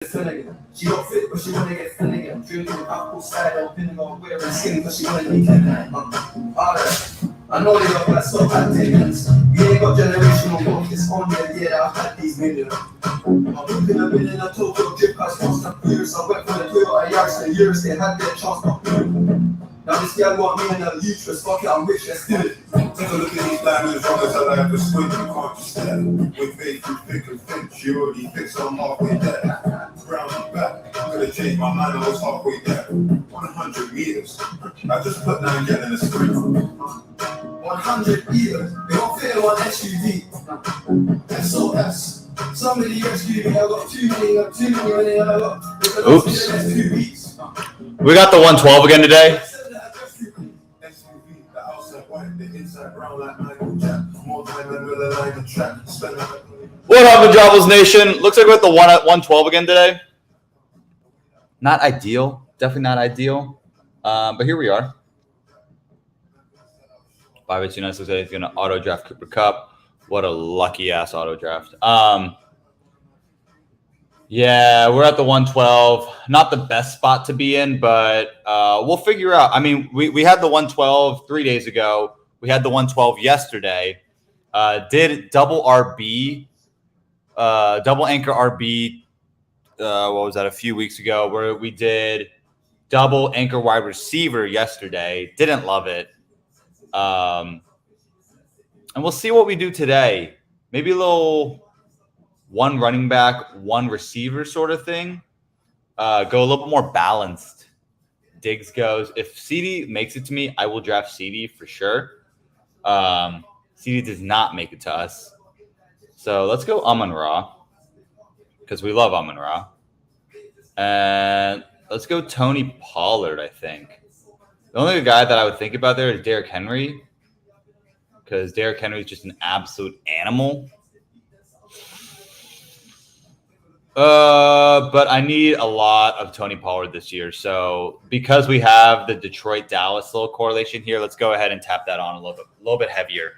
She don't fit, but she wanna get Finnegan. Drinking apple cider, vinegar, wearing skin, but she wanna be Finnegan. I know they got that stuff at Dickens. We ain't got generational wealth, it's on there, yeah, I've had these millions. Who could have been in a Tokyo drip house, fast and furious? I went for the Toyota Yaris for years, they had their chance, but now this girl want me in a uterus, fuck it, I'm rich, let's do it. Take a look at these diamonds, wrong as I like the squid, you can't just step. With faith, you thick and thin, she already fixed, I'm halfway there. Brown and back, could have changed my mind, I was halfway there. 100 meters, I just put 9 gal in the sprint. 100 meters, they don't fit in one SUV. SOS, somebody rescue me, I got 2 million, I got. Oops. We got the 112 again today. What up, UNDroppables Nation? Looks like we're at the 112 again today. Not ideal. Definitely not ideal. But here we are. 589 looks like he's going to auto draft Cooper Kupp. What a lucky ass auto draft. Yeah, we're at the 112. Not the best spot to be in, but we'll figure out. I mean, we had the 112 3 days ago. We had the 112 yesterday. Did double RB, double anchor RB. What was that? A few weeks ago, where we did double anchor wide receiver yesterday. Didn't love it. And we'll see what we do today. Maybe a little one running back, one receiver sort of thing. Go a little bit more balanced. Diggs goes. If CD makes it to me, I will draft CD for sure. CD does not make it to us. So let's go Amon-Ra because we love Amon-Ra. And let's go Tony Pollard, I think. The only guy that I would think about there is Derrick Henry because Derrick Henry is just an absolute animal. But I need a lot of Tony Pollard this year. So because we have the Detroit-Dallas little correlation here, let's go ahead and tap that on a little bit heavier.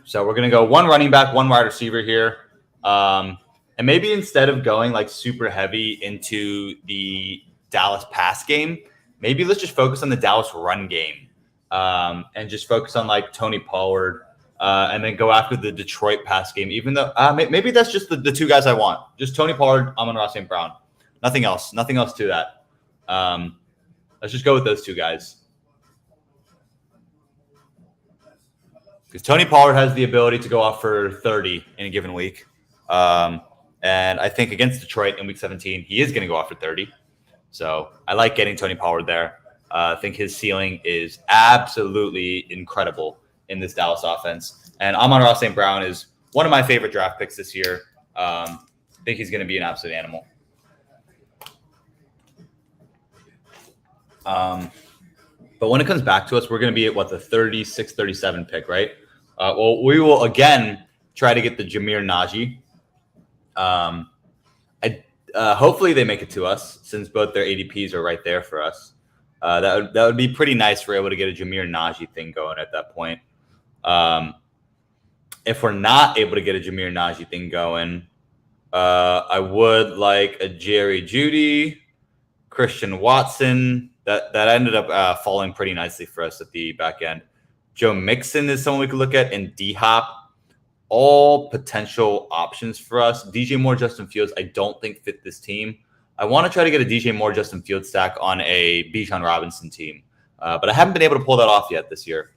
So we're going to go one running back, one wide receiver here. And maybe instead of going like super heavy into the Dallas pass game, maybe let's just focus on the Dallas run game and just focus on like Tony Pollard. And then go after the Detroit pass game, even though maybe that's just the two guys I want. Just Tony Pollard, Amon-Ra St. Brown. Nothing else. Nothing else to that. Let's just go with those two guys. Because Tony Pollard has the ability to go off for 30 in a given week. And I think against Detroit in week 17, he is going to go off for 30. So I like getting Tony Pollard there. I think his ceiling is absolutely incredible in this Dallas offense. And Amon-Ra St. Brown is one of my favorite draft picks this year. I think he's going to be an absolute animal. But when it comes back to us, we're going to be at, the 36, 37 pick, right? Well, we will, again, try to get the Jameer Najee. Hopefully they make it to us since both their ADPs are right there for us. That would be pretty nice if we're able to get a Jameer Najee thing going at that point. If we're not able to get a Jameer Najee thing going, I would like a Jerry Jeudy, Christian Watson. That ended up falling pretty nicely for us at the back end. Joe Mixon is someone we could look at, and D-Hop. All potential options for us. DJ Moore, Justin Fields, I don't think fit this team. I want to try to get a DJ Moore, Justin Fields stack on a Bijan Robinson team, but I haven't been able to pull that off yet this year.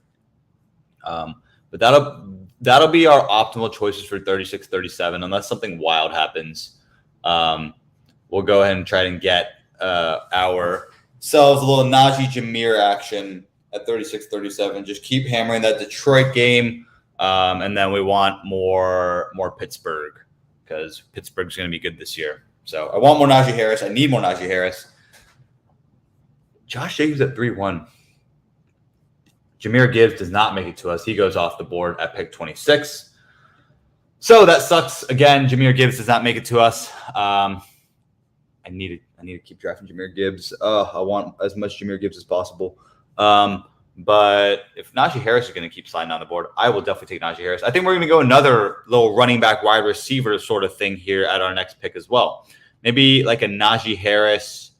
But that'll be our optimal choices for 36, 37, unless something wild happens. We'll go ahead and try and get ourselves a little Najee Jameer action at 36, 37. Just keep hammering that Detroit game, and then we want more Pittsburgh because Pittsburgh's going to be good this year. So I want more Najee Harris. I need more Najee Harris. Josh Jacobs at 3-1. Jahmyr Gibbs does not make it to us. He goes off the board at pick 26. So that sucks. Again, Jahmyr Gibbs does not make it to us. I need to keep drafting Jahmyr Gibbs. I want as much Jahmyr Gibbs as possible. But if Najee Harris is going to keep sliding on the board, I will definitely take Najee Harris. I think we're going to go another little running back, wide receiver sort of thing here at our next pick as well. Maybe like a Najee Harris,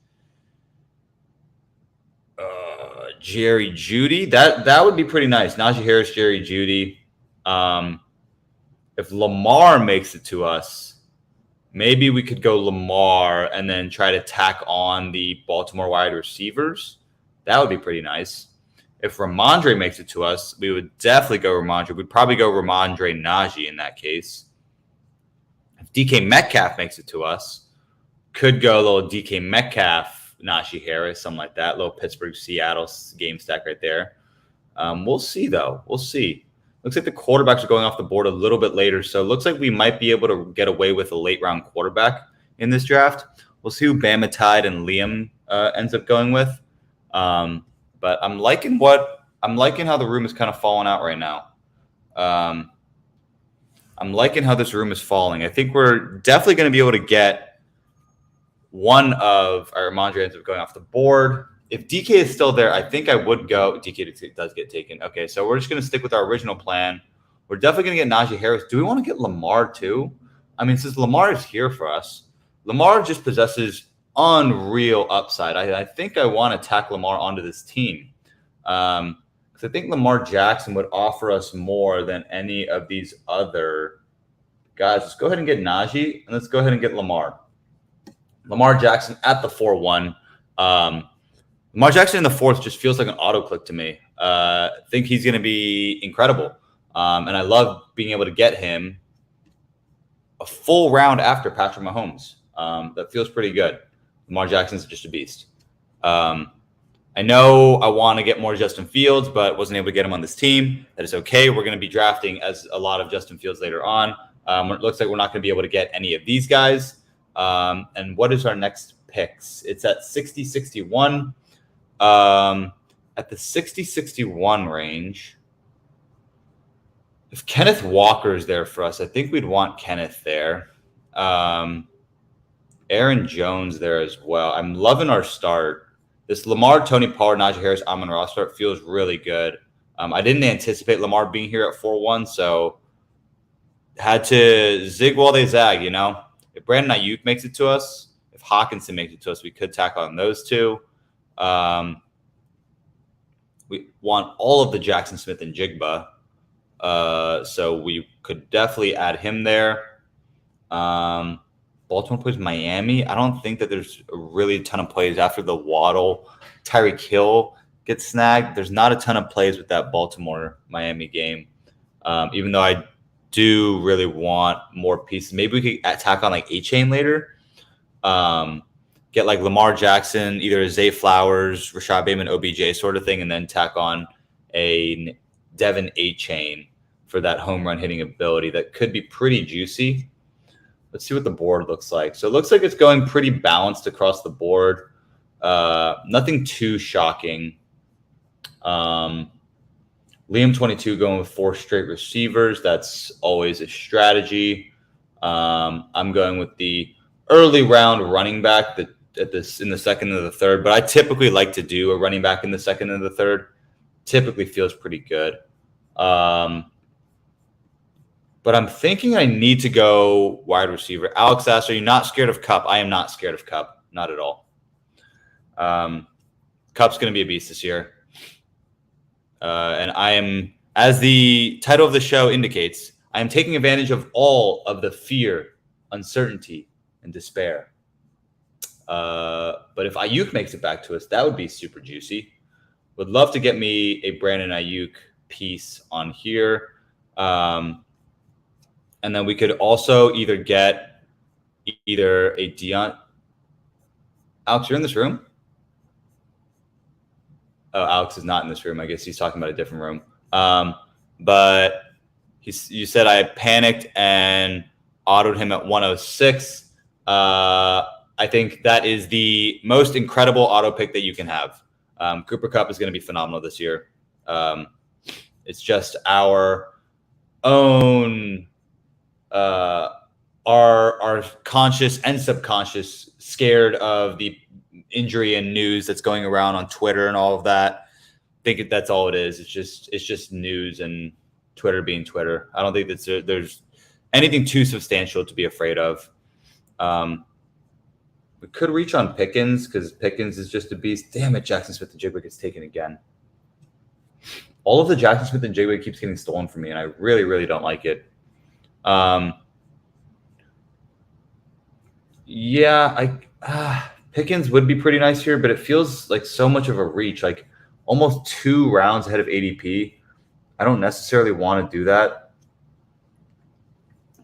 Jerry Jeudy. That would be pretty nice. Najee Harris, Jerry Jeudy. If Lamar makes it to us, maybe we could go Lamar and then try to tack on the Baltimore wide receivers. That would be pretty nice. If Ramondre makes it to us, we would definitely go Ramondre. We'd probably go Ramondre Najee in that case. If DK Metcalf makes it to us, could go a little DK Metcalf, Najee Harris, something like that. Little Pittsburgh, Seattle game stack right there. We'll see, though. We'll see. Looks like the quarterbacks are going off the board a little bit later. So it looks like we might be able to get away with a late-round quarterback in this draft. We'll see who Bama Tide and Liam ends up going with. But I'm liking how the room is kind of falling out right now. I'm liking how this room is falling. I think we're definitely going to be able to get one of our Ramondre ends up going off the board. If DK is still there, I think I would go. DK does get taken. Okay, so we're just going to stick with our original plan. We're definitely going to get Najee Harris. Do we want to get Lamar too? I mean, since Lamar is here for us, Lamar just possesses unreal upside. I think I want to tack Lamar onto this team. Because I think Lamar Jackson would offer us more than any of these other guys. Let's go ahead and get Najee, and let's go ahead and get Lamar. Lamar Jackson at the 4-1. Lamar Jackson in the 4th just feels like an auto click to me. I think he's going to be incredible. And I love being able to get him a full round after Patrick Mahomes. That feels pretty good. Lamar Jackson's just a beast. I know I want to get more Justin Fields, but wasn't able to get him on this team. That is okay. We're going to be drafting as a lot of Justin Fields later on. It looks like we're not going to be able to get any of these guys. And what is our next picks? It's at 60-61. At the 60-61 range, if Kenneth Walker is there for us, I think we'd want Kenneth there. Aaron Jones there as well. I'm loving our start. This Lamar, Tony Pollard, Najee Harris, Amon-Ra start feels really good. I didn't anticipate Lamar being here at 4-1, so had to zig while they zag, you know? If Brandon Ayuk makes it to us, if Hawkinson makes it to us, we could tackle on those two. We want all of the Jackson Smith and Jigba. So we could definitely add him there. Baltimore plays Miami. I don't think that there's a really ton of plays after the Waddle, Tyreek Hill gets snagged. There's not a ton of plays with that Baltimore-Miami game. Even though I do really want more pieces. Maybe we could tack on like A-Chain later. Get like Lamar Jackson, either Zay Flowers, Rashad Bateman, OBJ sort of thing, and then tack on a Devin A-Chain for that home run hitting ability. That could be pretty juicy. Let's see what the board looks like. So it looks like it's going pretty balanced across the board. Nothing too shocking. Liam 22 going with 4 straight receivers. That's always a strategy. I'm going with the early round running back in the 2nd and the 3rd, but I typically like to do a running back in the 2nd and the 3rd. Typically feels pretty good. But I'm thinking I need to go wide receiver. Alex asks, are you not scared of Kupp? I am not scared of Kupp. Not at all. Kupp's going to be a beast this year. And I am, as the title of the show indicates, I am taking advantage of all of the fear, uncertainty, and despair. But if Ayuk makes it back to us, that would be super juicy. Would love to get me a Brandon Ayuk piece on here. And then we could also either get a Deion. Alex, you're in this room? Oh, Alex is not in this room. I guess he's talking about a different room. But you said I panicked and autoed him at 106. I think that is the most incredible auto pick that you can have. Cooper Kupp is going to be phenomenal this year. It's just our own, our conscious and subconscious scared of the injury and news that's going around on Twitter and all of that. think that's all it is. It's just news and Twitter being Twitter. I don't think that there's anything too substantial to be afraid of. We could reach on Pickens because Pickens is just a beast. Damn it, Jackson Smith and Jigba gets taken again. All of the Jackson Smith and Jigba keeps getting stolen from me, and I really, really don't like it. Pickens would be pretty nice here, but it feels like so much of a reach, like almost 2 rounds ahead of ADP. I don't necessarily want to do that.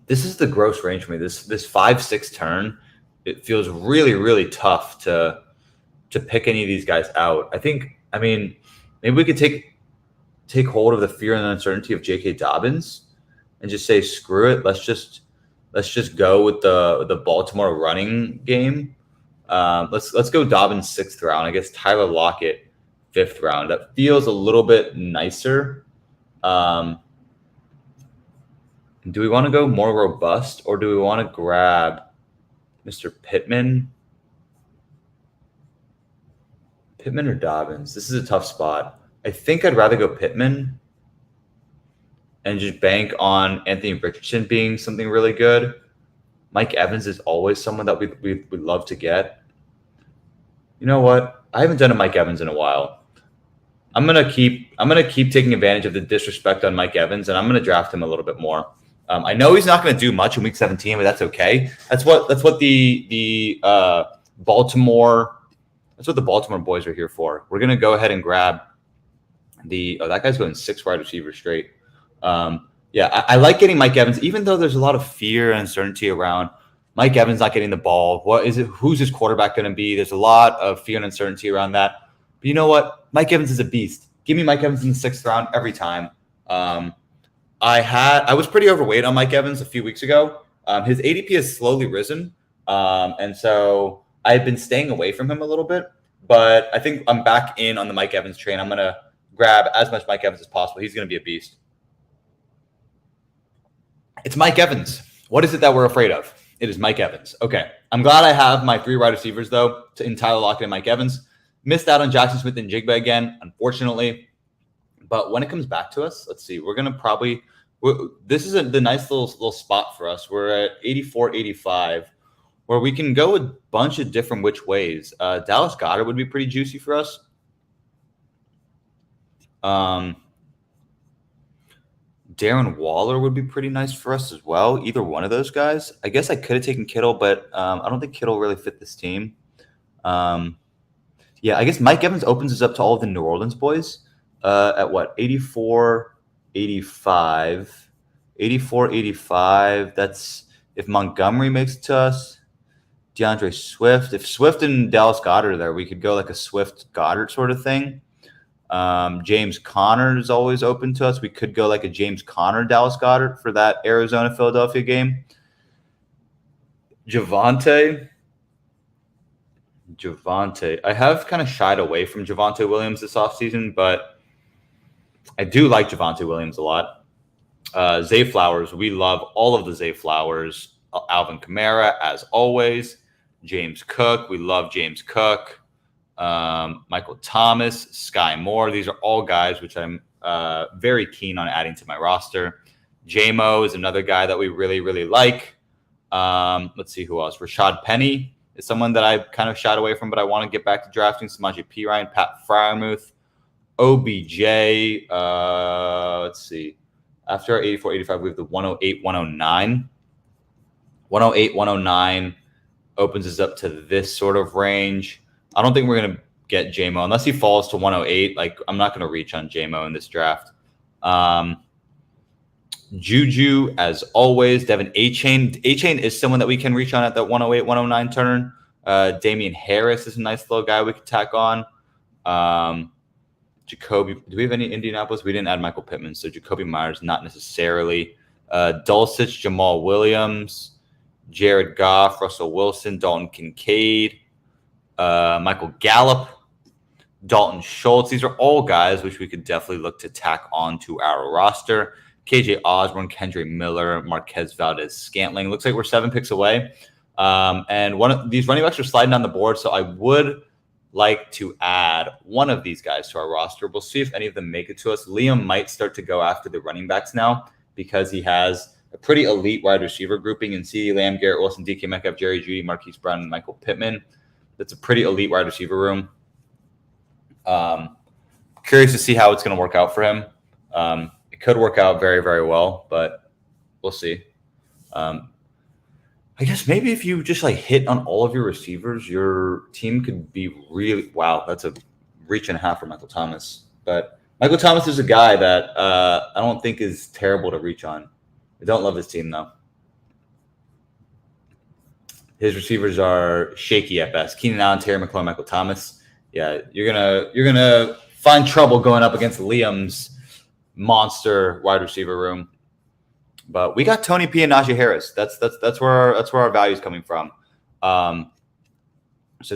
This is the gross range for me. This 5-6 turn, it feels really, really tough to pick any of these guys out. I mean, maybe we could take hold of the fear and uncertainty of J.K. Dobbins and just say, screw it. Let's just go with the Baltimore running game. Let's go Dobbins 6th round. I guess Tyler Lockett 5th round. That feels a little bit nicer. Do we want to go more robust, or do we want to grab Mr. Pittman? Pittman or Dobbins? This is a tough spot. I think I'd rather go Pittman and just bank on Anthony Richardson being something really good. Mike Evans is always someone that we would love to get. You know what? I haven't done a Mike Evans in a while. I'm gonna keep taking advantage of the disrespect on Mike Evans, and I'm gonna draft him a little bit more. I know he's not gonna do much in Week 17, but that's okay. That's what the Baltimore boys are here for. We're gonna go ahead and grab that guy's going 6 wide receivers straight. I like getting Mike Evans, even though there's a lot of fear and uncertainty around Mike Evans not getting the ball. What is it? Who's his quarterback going to be? There's a lot of fear and uncertainty around that. But you know what? Mike Evans is a beast. Give me Mike Evans in the 6th round every time. I was pretty overweight on Mike Evans a few weeks ago. His ADP has slowly risen. And so I've been staying away from him a little bit, but I think I'm back in on the Mike Evans train. I'm going to grab as much Mike Evans as possible. He's going to be a beast. It's Mike Evans. What is it that we're afraid of? It is Mike Evans. Okay. I'm glad I have my 3 wide receivers, though, in Tyler Lockett and Mike Evans. Missed out on Jackson Smith and Jigba again, unfortunately. But when it comes back to us, let's see. We're going to this is the nice little spot for us. We're at 84, 85, where we can go a bunch of different which ways. Dallas Goedert would be pretty juicy for us. Darren Waller would be pretty nice for us as well. Either one of those guys. I guess I could have taken Kittle, but I don't think Kittle really fit this team. I guess Mike Evans opens us up to all of the New Orleans boys at what? 84, 85. 84, 85. That's if Montgomery makes it to us. DeAndre Swift. If Swift and Dallas Goedert are there, we could go like a Swift Goddard sort of thing. James Conner is always open to us. We could go like a James Conner Dallas Goedert for that Arizona-Philadelphia game. Javonte. I have kind of shied away from Javonte Williams this offseason, but I do like Javonte Williams a lot. Zay Flowers. We love all of the Zay Flowers. Alvin Kamara, as always. James Cook. We love James Cook. Michael Thomas, Sky Moore. These are all guys which I'm very keen on adding to my roster. J-Mo is another guy that we really, really like. Let's see who else. Rashad Penny is someone that I kind of shied away from, but I want to get back to drafting. Samaje Perine, Pat Freiermuth, OBJ. Let's see. After our 84, 85, we have the 108, 109. 108, 109 opens us up to this sort of range. I don't think we're going to get J-Mo unless he falls to 108. Like, I'm not going to reach on J-Mo in this draft. Juju, as always. Devin A-Chain. A-Chain is someone that we can reach on at that 108, 109 turn. Damian Harris is a nice little guy we could tack on. Jacoby. Do we have any Indianapolis? We didn't add Michael Pittman, so Jacoby Myers, not necessarily. Dulcich, Jamal Williams, Jared Goff, Russell Wilson, Dalton Kincaid, Michael Gallup, Dalton Schultz. These are all guys which we could definitely look to tack on to our roster. KJ Osborne, Kendra Miller, Marquez Valdez-Scantling. Looks like we're 7 picks away. And one of these running backs are sliding down the board, so I would like to add one of these guys to our roster. We'll see if any of them make it to us. Liam might start to go after the running backs now because he has a pretty elite wide receiver grouping in CeeDee Lamb, Garrett Wilson, DK Metcalf, Jerry Jeudy, Marquise Brown, and Michael Pittman. That's a pretty elite wide receiver room. Curious to see how it's going to work out for him. It could work out very, very well, but we'll see. I guess maybe if you just like hit on all of your receivers, your team could be really wow. That's a reach and a half for Michael Thomas. But Michael Thomas is a guy that I don't think is terrible to reach on. I don't love his team though. His receivers are shaky at best. Keenan Allen, Terry McLaurin, Michael Thomas. Yeah, you're gonna find trouble going up against Liam's monster wide receiver room. But we got Tony P and Najee Harris. That's where our value is coming from. So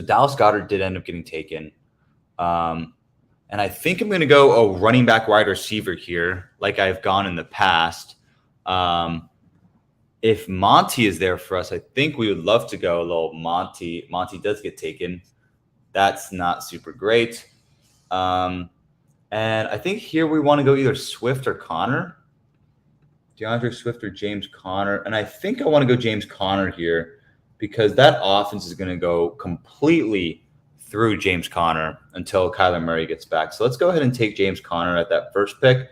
Dallas Goedert did end up getting taken. And I think I'm going to go a running back wide receiver here, like I've gone in the past. If Monty is there for us, I think we would love to go a little Monty. Monty does get taken. That's not super great. And I think here we want to go either Swift or Connor. DeAndre Swift or James Conner. And I think I want to go James Conner here because that offense is going to go completely through James Conner until Kyler Murray gets back. So let's go ahead and take James Conner at that first pick.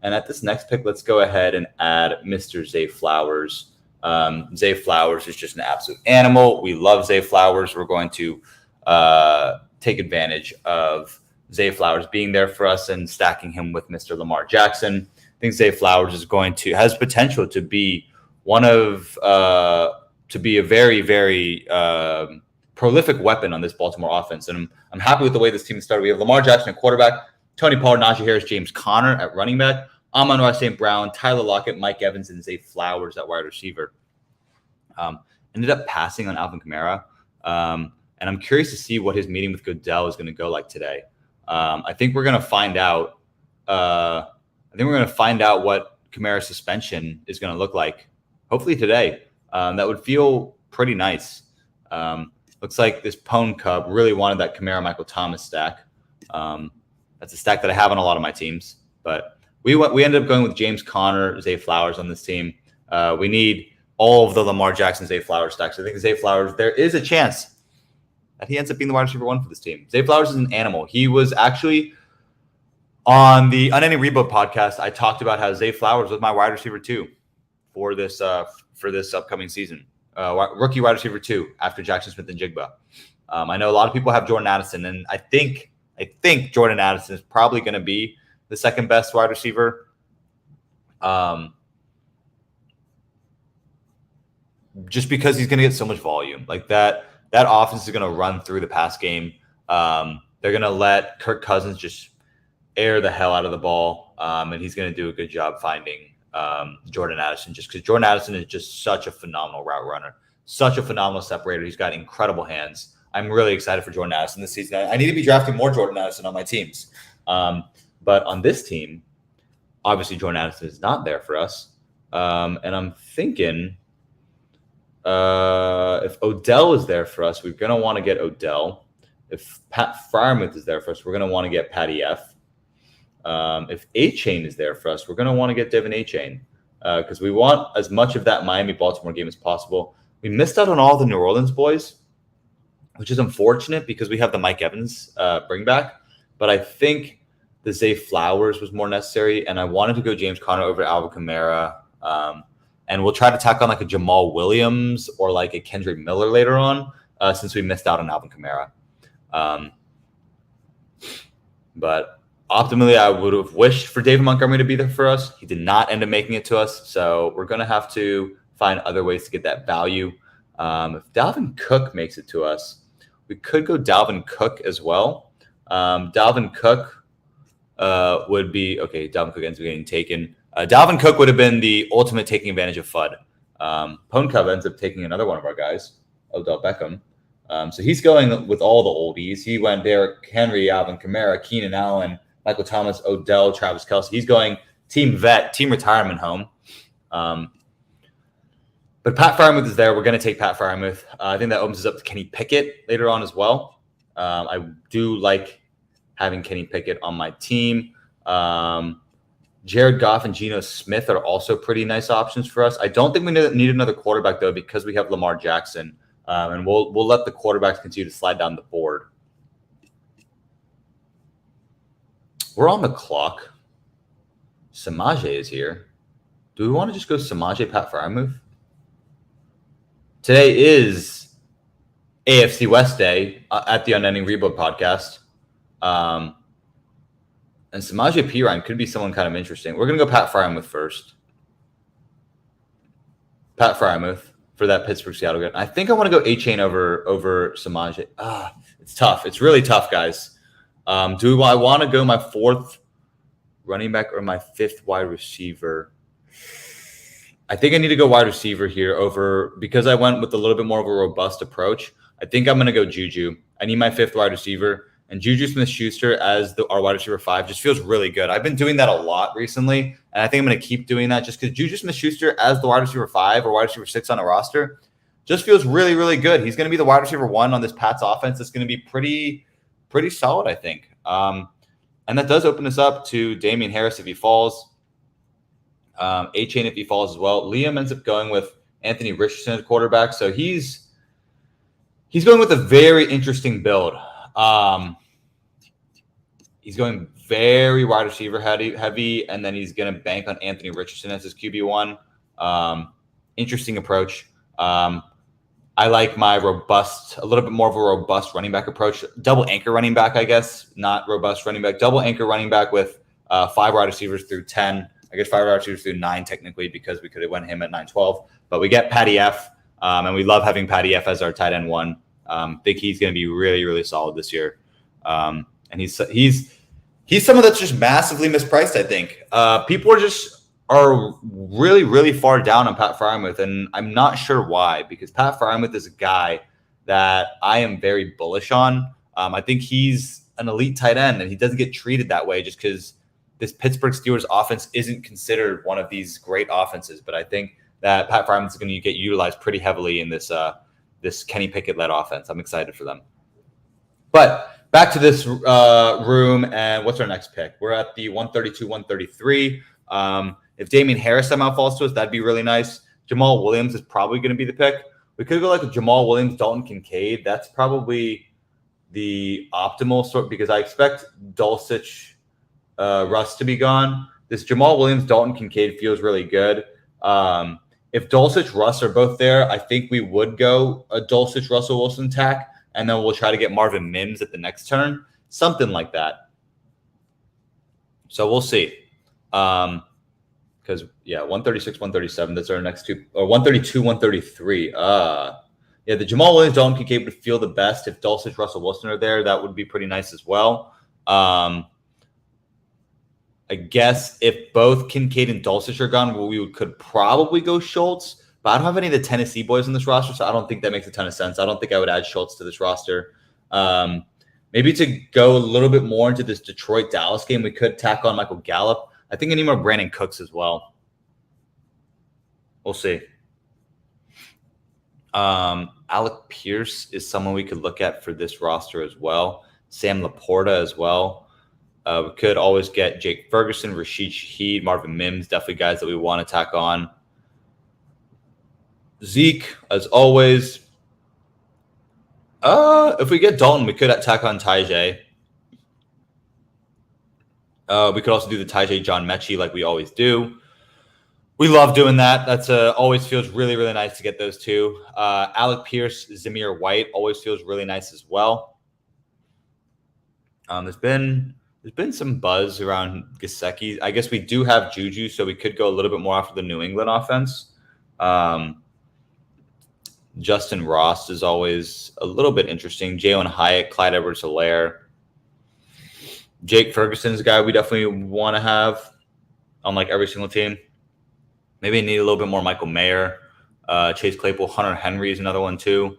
And at this next pick, let's go ahead and add Mr. Zay Flowers. Zay Flowers is just an absolute animal. We love Zay Flowers. We're going to take advantage of Zay Flowers being there for us and stacking him with Mr. Lamar Jackson. I think Zay Flowers has potential to be to be a very, very prolific weapon on this Baltimore offense. And I'm happy with the way this team started. We have Lamar Jackson at quarterback, Tony Pollard, Najee Harris, James Conner at running back, Amon-Ra St. Brown, Tyler Lockett, Mike Evans, and Zay Flowers at wide receiver. Ended up passing on Alvin Kamara. And I'm curious to see what his meeting with Goodell is going to go like today. I think we're going to find out. What Kamara's suspension is going to look like, hopefully today. That would feel pretty nice. Looks like this Pone Cub really wanted that Kamara Michael Thomas stack. That's a stack that I have on a lot of my teams. But we ended up going with James Conner, Zay Flowers on this team. We need all of the Lamar Jackson, Zay Flowers stacks. I think Zay Flowers, there is a chance that he ends up being the wide receiver one for this team. Zay Flowers is an animal. He was actually on the Unending Rebuild podcast. I talked about how Zay Flowers was my wide receiver 2 for this upcoming season. Rookie wide receiver 2 after Jackson Smith and Jigba. I know a lot of people have Jordan Addison, and I think Jordan Addison is probably going to be the second best wide receiver. Just because he's going to get so much volume. Like that offense is going to run through the pass game. They're going to let Kirk Cousins just air the hell out of the ball, and he's going to do a good job finding Jordan Addison, just because Jordan Addison is just such a phenomenal route runner, such a phenomenal separator. He's got incredible hands. I'm really excited for Jordan Addison this season. I need to be drafting more Jordan Addison on my teams. But on this team, obviously Jordan Addison is not there for us. And I'm thinking if Odell is there for us, we're going to want to get Odell. If Pat Freiermuth is there for us, we're going to want to get Patty F. If A-Chain is there for us, we're going to want to get Devin A-Chain because we want as much of that Miami-Baltimore game as possible. We missed out on all the New Orleans boys, which is unfortunate because we have the Mike Evans bring back. But I think the Zay Flowers was more necessary, and I wanted to go James Conner over Alvin Kamara. And we'll try to tack on like a Jamal Williams or like a Kendrick Miller later on since we missed out on Alvin Kamara. But optimally, I would have wished for David Montgomery to be there for us. He did not end up making it to us, so we're going to have to find other ways to get that value. If Dalvin Cook makes it to us, we could go Dalvin Cook as well. Dalvin Cook would be – okay, Dalvin Cook ends up getting taken. Dalvin Cook would have been the ultimate taking advantage of FUD. Pone Cub ends up taking another one of our guys, Odell Beckham. So he's going with all the oldies. He went Derrick Henry, Alvin Kamara, Keenan Allen, Michael Thomas, Odell, Travis Kelce. He's going team vet, team retirement home. But Pat Freiermuth is there. We're going to take Pat Freiermuth. I think that opens us up to Kenny Pickett later on as well. I do like having Kenny Pickett on my team. Jared Goff and Geno Smith are also pretty nice options for us. I don't think we need another quarterback, though, because we have Lamar Jackson. And we'll let the quarterbacks continue to slide down the board. We're on the clock. Samaje is here. Do we want to just go Samaje, Pat Freiermuth? Today is AFC West Day at the Unending Rebuild podcast. And Samaje Perine could be someone kind of interesting. We're going to go Pat Freiermuth first. Pat Freiermuth for that Pittsburgh-Seattle game. I think I want to go A-Chain over Samaje. It's tough. It's really tough, guys. Do I want to go my 4th running back or my 5th wide receiver? I think I need to go wide receiver here because I went with a little bit more of a robust approach. I think I'm going to go Juju. I need my 5th wide receiver. And Juju Smith-Schuster as our wide receiver 5 just feels really good. I've been doing that a lot recently, and I think I'm going to keep doing that just because Juju Smith-Schuster as the wide receiver 5 or wide receiver 6 on a roster just feels really, really good. He's going to be the wide receiver 1 on this Pats offense. It's going to be pretty solid, I think. And that does open us up to Damian Harris if he falls, A-Chain if he falls as well. Liam ends up going with Anthony Richardson as quarterback, so he's going with a very interesting build. He's going very wide receiver heavy, and then he's going to bank on Anthony Richardson as his QB1. Interesting approach. I like my a little bit more of a robust running back approach. Double anchor running back, I guess, not robust running back. Double anchor running back with 5 wide receivers through 10. I guess 5 wide receivers through 9 technically because we could have went him at 9-12. But we get Patty F, and we love having Patty F as our tight end 1. Think he's going to be really, really solid this year. And he's someone that's just massively mispriced, I think. People are really, really far down on Pat Freiermuth, and I'm not sure why, because Pat Freiermuth is a guy that I am very bullish on. I think he's an elite tight end, and he doesn't get treated that way just because this Pittsburgh Steelers offense isn't considered one of these great offenses. But I think that Pat Freiermuth is going to get utilized pretty heavily in this Kenny Pickett-led offense. I'm excited for them. But back to this room, and what's our next pick? We're at the 132, 133. If Damian Harris somehow falls to us, that'd be really nice. Jamal Williams is probably going to be the pick. We could go like a Jamal Williams, Dalton Kincaid. That's probably the optimal sort because I expect Dulcich, Russ to be gone. This Jamal Williams, Dalton Kincaid feels really good. If Dulcich, Russ are both there, I think we would go a Dulcich, Russell Wilson tack, and then we'll try to get Marvin Mims at the next turn, something like that. So we'll see. Because, 136, 137, that's our next two, or 132, 133. The Jamal Williams, Dalton Kincaid would feel the best if Dulcich, Russell Wilson are there. That would be pretty nice as well. I guess if both Kincaid and Dulcich are gone, could probably go Schultz. But I don't have any of the Tennessee boys on this roster, so I don't think that makes a ton of sense. I don't think I would add Schultz to this roster. Maybe to go a little bit more into this Detroit-Dallas game, we could tack on Michael Gallup. I think I need more Brandon Cooks as well. We'll see. Alec Pierce is someone we could look at for this roster as well. Sam Laporta as well. We could always get Jake Ferguson, Rashid Shaheed, Marvin Mims, definitely guys that we want to tack on. Zeke, as always. If we get Dalton, we could tack on Tajay. We could also do the Tajay John Mechie like we always do. We love doing that. That's always feels really, really nice to get those two. Alec Pierce, Zamir White always feels really nice as well. There's been some buzz around Gesicki. I guess we do have Juju, so we could go a little bit more after the New England offense. Justin Ross is always a little bit interesting. Jalen Hyatt, Clyde Edwards-Helaire. Jake Ferguson's a guy we definitely want to have on like every single team. Maybe I need a little bit more Michael Mayer. Chase Claypool, Hunter Henry is another one too.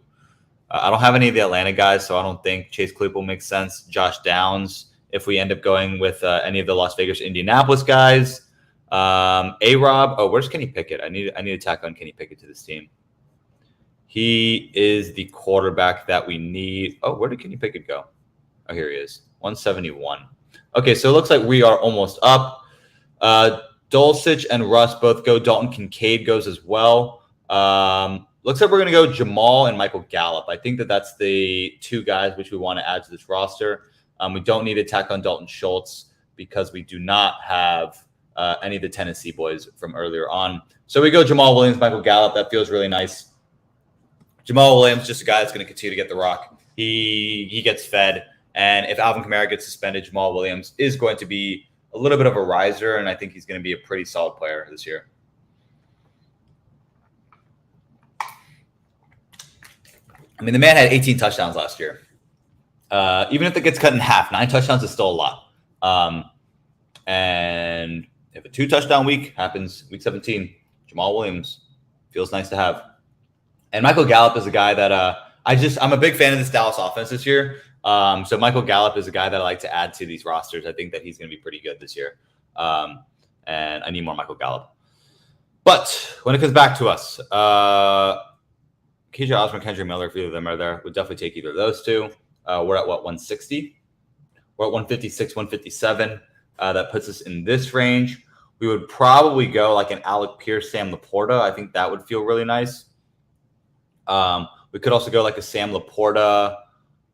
I don't have any of the Atlanta guys, so I don't think Chase Claypool makes sense. Josh Downs, if we end up going with any of the Las Vegas, Indianapolis guys. A-Rob. Oh, where's Kenny Pickett? I need to tack on Kenny Pickett to this team. He is the quarterback that we need. Oh, where did Kenny Pickett go? Oh, here he is. 171. Okay, so it looks like we are almost up. Dulcich and Russ both go. Dalton Kincaid goes as well. Looks like we're going to go Jamal and Michael Gallup. I think that's the two guys which we want to add to this roster. We don't need to tack on Dalton Schultz because we do not have any of the Tennessee boys from earlier on. So we go Jamal Williams, Michael Gallup. That feels really nice. Jamal Williams, just a guy that's going to continue to get the rock. He gets fed. And if Alvin Kamara gets suspended, Jamal Williams is going to be a little bit of a riser, and I think he's going to be a pretty solid player this year. I mean, the man had 18 touchdowns last year. Even if it gets cut in half, 9 touchdowns is still a lot. And if a 2-touchdown week happens, week 17, Jamal Williams feels nice to have. And Michael Gallup is a guy that I'm a big fan of this Dallas offense this year. So Michael Gallup is a guy that I like to add to these rosters. I think that he's going to be pretty good this year. And I need more Michael Gallup. But when it comes back to us, KJ Osborne, Kendrick Miller, if either of them are there, would definitely take either of those two. We're at 160? We're at 156, 157. That puts us in this range. We would probably go like an Alec Pierce, Sam Laporta. I think that would feel really nice. We could also go like a Sam Laporta,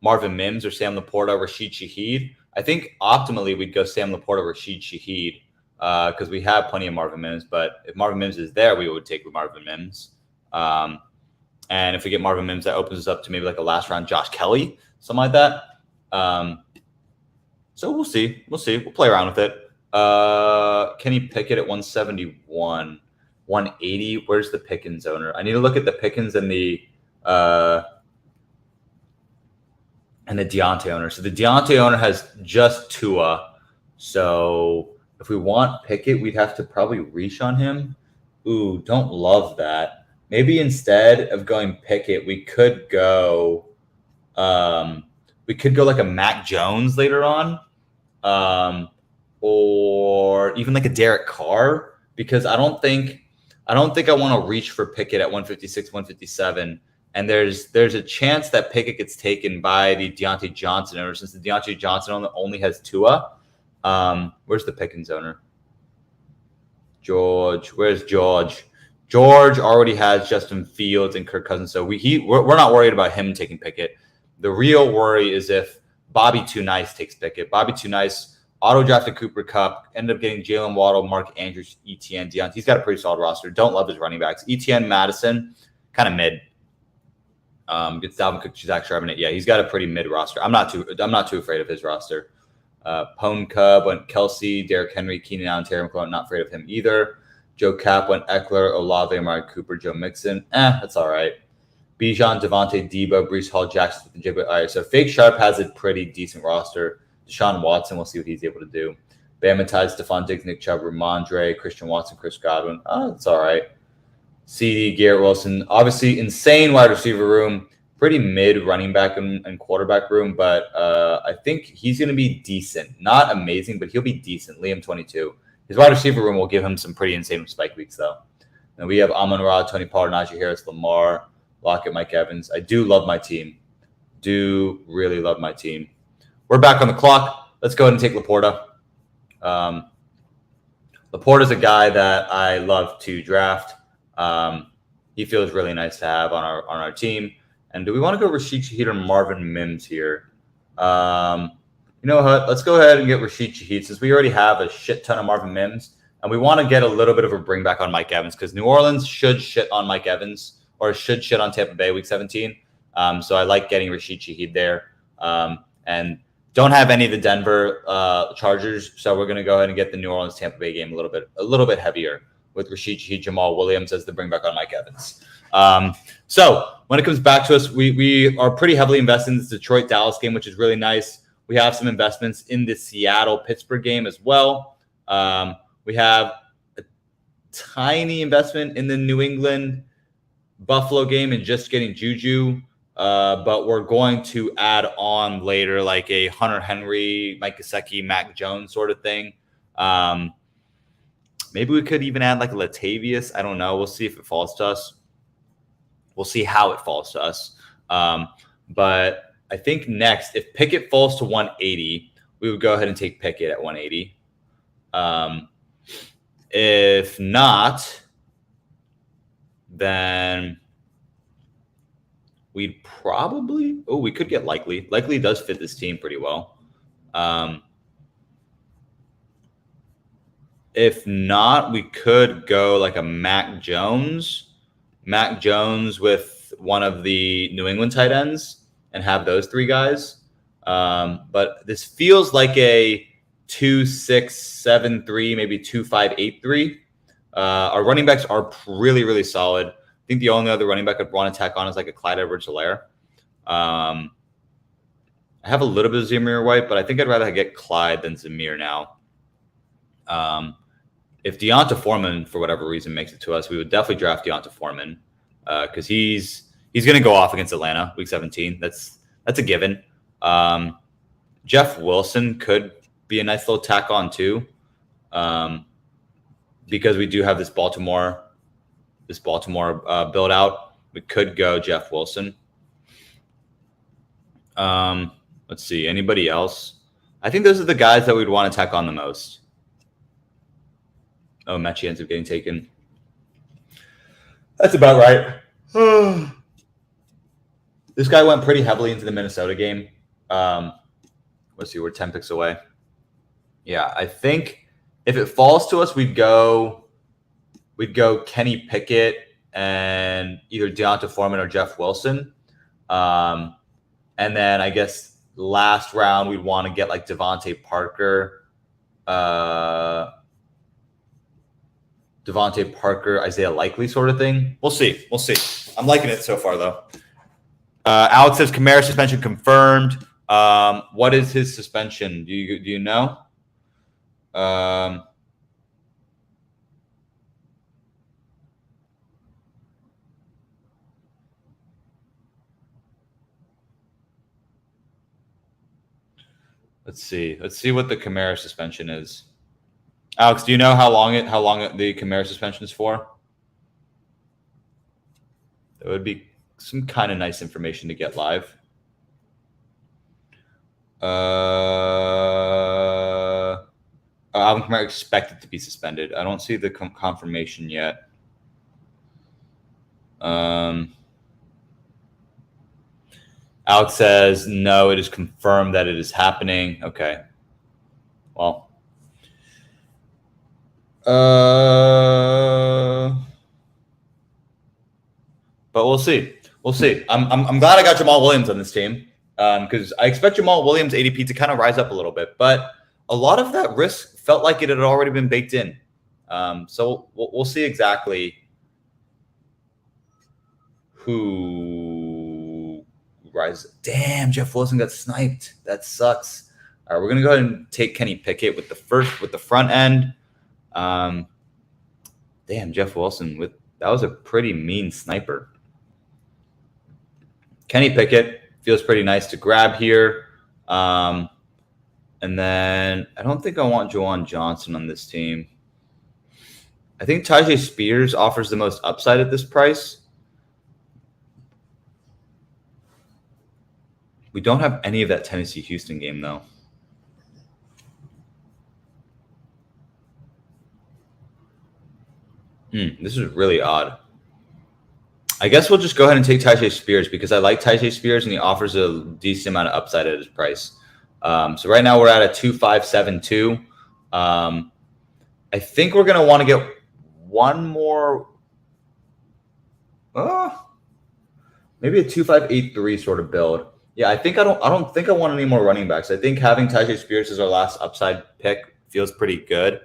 Marvin Mims, or Sam Laporta, Rashid Shaheed. I think optimally we'd go Sam Laporta, Rashid Shaheed because we have plenty of Marvin Mims. But if Marvin Mims is there, we would take Marvin Mims. And if we get Marvin Mims, that opens us up to maybe like a last round Josh Kelly, something like that. So we'll see. We'll play around with it. Kenny Pickett at 171, 180. Where's the Pickens owner? I need to look at the Pickens and the Deontay owner. So the Deontay owner has just Tua. So if we want Pickett, we'd have to probably reach on him. Ooh, don't love that. Maybe instead of going Pickett, we could go like a Mac Jones later on. Or even like a Derek Carr, because I don't think I want to reach for Pickett at 156, 157. And there's a chance that Pickett gets taken by the Deontay Johnson owner, since the Deontay Johnson only has Tua. Where's the Pickens owner? George. Where's George? George already has Justin Fields and Kirk Cousins, so we're not worried about him taking Pickett. The real worry is if Bobby Too Nice takes Pickett. Bobby Too Nice auto-drafted Cooper Kupp, ended up getting Jalen Waddle, Mark Andrews, Etienne, Deontay. He's got a pretty solid roster. Don't love his running backs. Etienne, Madison, kind of mid. Gets Dalvin Cook, Zach Charbonnet. Yeah, he's got a pretty mid roster. I'm not too afraid of his roster. Pone Cub went Kelsey, Derrick Henry, Keenan Allen, Terry McLaurin. Not afraid of him either. Joe Cap went Eckler, Olave, Amari Cooper, Joe Mixon. That's all right. Bijan, Devontae, Debo, Breece Hall, Jackson, and Jigba. All right, so Fake Sharp has a pretty decent roster. Deshaun Watson, we'll see what he's able to do. Bama Tide, Stephon Diggs, Nick Chubb, Ramondre, Christian Watson, Chris Godwin. It's all right. CD, Garrett Wilson. Obviously, insane wide receiver room. Pretty mid running back and quarterback room, but I think he's going to be decent. Not amazing, but he'll be decent. Liam, 22. His wide receiver room will give him some pretty insane spike weeks, though. And we have Amon-Ra, Tony Pollard, Najee Harris, Lamar, Lockett, Mike Evans. I do love my team. Do really love my team. We're back on the clock. Let's go ahead and take Laporta. Laporta's a guy that I love to draft. He feels really nice to have on our team. And do we want to go Rashid Shaheed or Marvin Mims here? You know what? Let's go ahead and get Rashid Shaheed, since we already have a shit ton of Marvin Mims. And we want to get a little bit of a bring back on Mike Evans, because New Orleans should shit on Mike Evans, or should shit on Tampa Bay week 17. So I like getting Rashid Shaheed there. And don't have any of the Denver Chargers, so we're going to go ahead and get the New Orleans Tampa Bay game a little bit heavier with Rashid Shaheed, Jamal Williams as the bring back on Mike Evans. So when it comes back to us, we are pretty heavily invested in this Detroit-Dallas game, which is really nice. We have some investments in the Seattle-Pittsburgh game as well. We have a tiny investment in the New England-Buffalo game and just getting Juju. But we're going to add on later like a Hunter Henry, Mike Gesicki, Mac Jones sort of thing. Maybe we could even add like a Latavius. I don't know. We'll see if it falls to us. We'll see how it falls to us. But I think next, if Pickett falls to 180, we would go ahead and take Pickett at 180. If not, then we'd probably, we could get Likely. Likely does fit this team pretty well. If not, we could go like a Mac Jones with one of the New England tight ends and have those three guys. But this feels like a 2-6-7-3, maybe 2-5-8-3. Our running backs are really, really solid. I think the only other running back I'd want to tack on is like a Clyde Edwards-Helaire. I have a little bit of Zamir White, but I think I'd rather get Clyde than Zamir now. If Deonta Foreman, for whatever reason, makes it to us, we would definitely draft Deonta Foreman because he's going to go off against Atlanta week 17. That's a given. Jeff Wilson could be a nice little tack on too, because we do have this Baltimore build out. We could go Jeff Wilson. Let's see. Anybody else? I think those are the guys that we'd want to tack on the most. Oh, Mechie ends up getting taken. That's about right. This guy went pretty heavily into the Minnesota game. Let's see, we're 10 picks away. Yeah, I think if it falls to us, we'd go Kenny Pickett and either Deonta Foreman or Jeff Wilson. And then I guess last round we'd want to get like Devontae Parker. Isaiah Likely sort of thing. We'll see. I'm liking it so far, though. Alex says Kamara suspension confirmed. What is his suspension? Do you know? Let's see. Let's see what the Kamara suspension is. Alex, do you know how long the Kamara suspension is for? That would be some kind of nice information to get live. Alvin Kamara expected to be suspended. I don't see the confirmation yet. Alex says, no, it is confirmed that it is happening. Okay. Well. But we'll see. I'm glad I got Jamal Williams on this team because I expect Jamal Williams' ADP to kind of rise up a little bit, but a lot of that risk felt like it had already been baked in. So we'll see exactly who rises. Damn, Jeff Wilson got sniped. That sucks. All right, we're gonna go ahead and take Kenny Pickett with the front end. Damn, Jeff Wilson that was a pretty mean sniper. Kenny Pickett feels pretty nice to grab here. And then I don't think I want Juwan Johnson on this team. I think Tyjae Spears offers the most upside at this price. We don't have any of that Tennessee-Houston game, though. This is really odd. I guess we'll just go ahead and take Tyjae Spears because I like Tyjae Spears and he offers a decent amount of upside at his price. So right now we're at a 2.572. I think we're going to want to get one more. Maybe a 2.583 sort of build. Yeah, I don't think I want any more running backs. I think having Tyjae Spears as our last upside pick feels pretty good.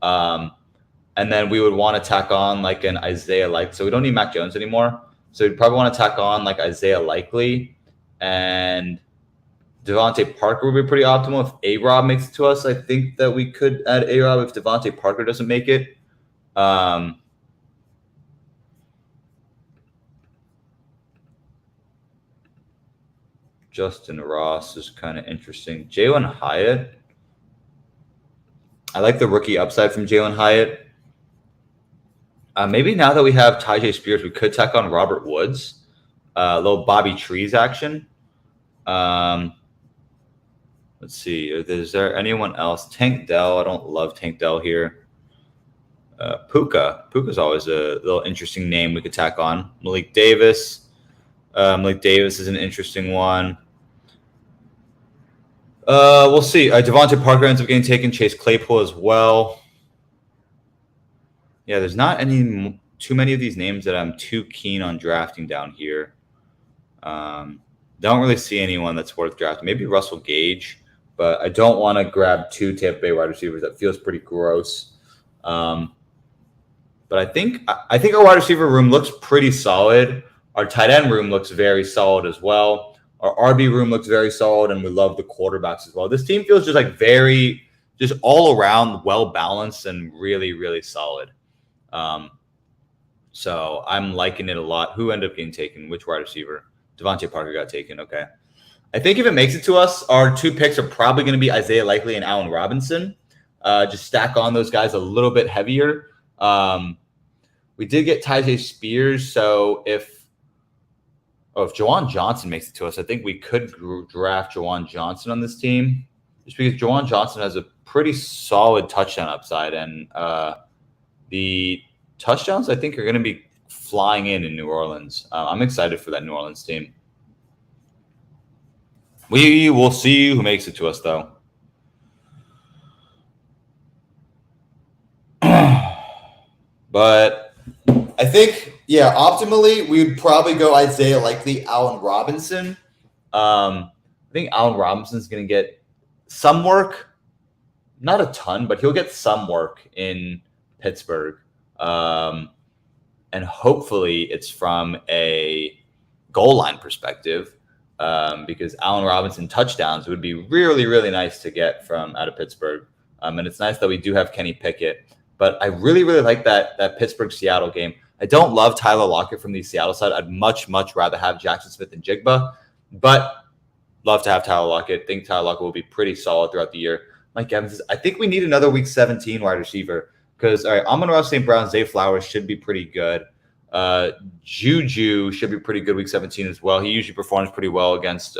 And then we would want to tack on like an Isaiah Likely. So we don't need Mac Jones anymore. So we'd probably want to tack on like Isaiah Likely and Devontae Parker would be pretty optimal. If A-Rob makes it to us, I think that we could add A-Rob if Devontae Parker doesn't make it. Justin Ross is kind of interesting. Jalen Hyatt. I like the rookie upside from Jalen Hyatt. Maybe now that we have Tyjae Spears, we could tack on Robert Woods. A little Bobby Trees action. Let's see. Is there anyone else? Tank Dell. I don't love Tank Dell here. Puka. Puka's always a little interesting name we could tack on. Malik Davis. Malik Davis is an interesting one. We'll see. Devontae Parker ends up getting taken. Chase Claypool as well. Yeah, there's not too many of these names that I'm too keen on drafting down here. Don't really see anyone that's worth drafting. Maybe Russell Gage, but I don't want to grab 2 Tampa Bay wide receivers. That feels pretty gross. But I think our wide receiver room looks pretty solid. Our tight end room looks very solid as well. Our RB room looks very solid, and we love the quarterbacks as well. This team feels just like just all around well balanced and really, really solid. So I'm liking it a lot. Who ended up getting taken? Which wide receiver? Devontae Parker got taken. Okay. I think if it makes it to us, our 2 picks are probably going to be Isaiah Likely and Allen Robinson. Just stack on those guys a little bit heavier. We did get Tyjae Spears, so if Juwan Johnson makes it to us, I think we could draft Juwan Johnson on this team, just because Juwan Johnson has a pretty solid touchdown upside, and the touchdowns I think are going to be flying in New Orleans. I'm excited for that New Orleans team. We will see who makes it to us, though. But I think, yeah, optimally, we would probably go Isaiah Likely, Allen Robinson. I think Allen Robinson's going to get some work, not a ton, but he'll get some work in Pittsburgh. And hopefully it's from a goal line perspective, because Allen Robinson touchdowns would be really, really nice to get from out of Pittsburgh. And it's nice that we do have Kenny Pickett. But I really, really like that Pittsburgh-Seattle game. I don't love Tyler Lockett from the Seattle side. I'd much, much rather have Jackson Smith and Jigba. But love to have Tyler Lockett. Think Tyler Lockett will be pretty solid throughout the year. Mike Evans says, I think we need another Week 17 wide receiver. Because, all right, Amon-Ra St. Brown, Zay Flowers should be pretty good. Juju should be pretty good Week 17 as well. He usually performs pretty well against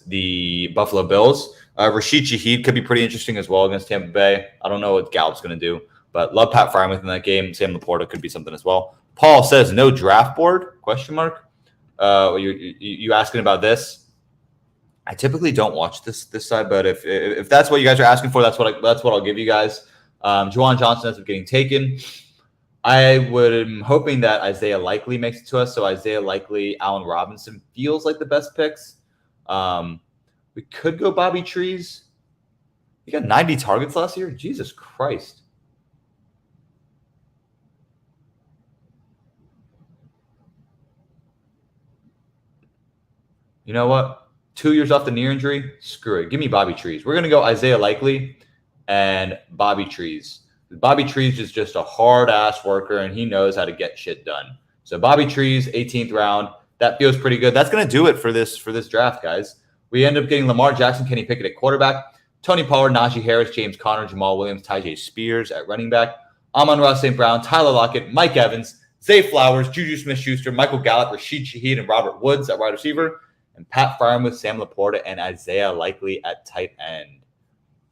the Buffalo Bills. Rashid Shaheed could be pretty interesting as well against Tampa Bay. I don't know what Gallup's going to do, but love Pat Freiermuth in that game. Sam Laporta could be something as well. Paul says no draft board? ? You asking about this? I typically don't watch this side, but if that's what you guys are asking for, that's what I'll give you guys. Juwan Johnson ends up getting taken. I'm hoping that Isaiah Likely makes it to us. So Isaiah Likely, Allen Robinson feels like the best picks. We could go Bobby Trees. He got 90 targets last year. Jesus Christ. You know what? 2 years off the knee injury. Screw it. Give me Bobby Trees. We're going to go Isaiah Likely and Bobby Trees. Bobby Trees is just a hard-ass worker, and he knows how to get shit done. So Bobby Trees, 18th round. That feels pretty good. That's going to do it for this draft, guys. We end up getting Lamar Jackson, Kenny Pickett at quarterback, Tony Pollard, Najee Harris, James Conner, Jamal Williams, Tyjae Spears at running back, Amon-Ra St. Brown, Tyler Lockett, Mike Evans, Zay Flowers, Juju Smith-Schuster, Michael Gallup, Rashid Shaheed, and Robert Woods at wide receiver, and Pat Freiermuth, Sam Laporta, and Isaiah Likely at tight end.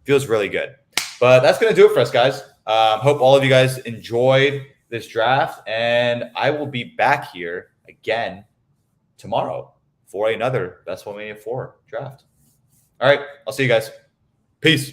Feels really good. But that's going to do it for us, guys. Hope all of you guys enjoyed this draft, and I will be back here again tomorrow for another Best Ball Mania 4 draft. All right, I'll see you guys. Peace.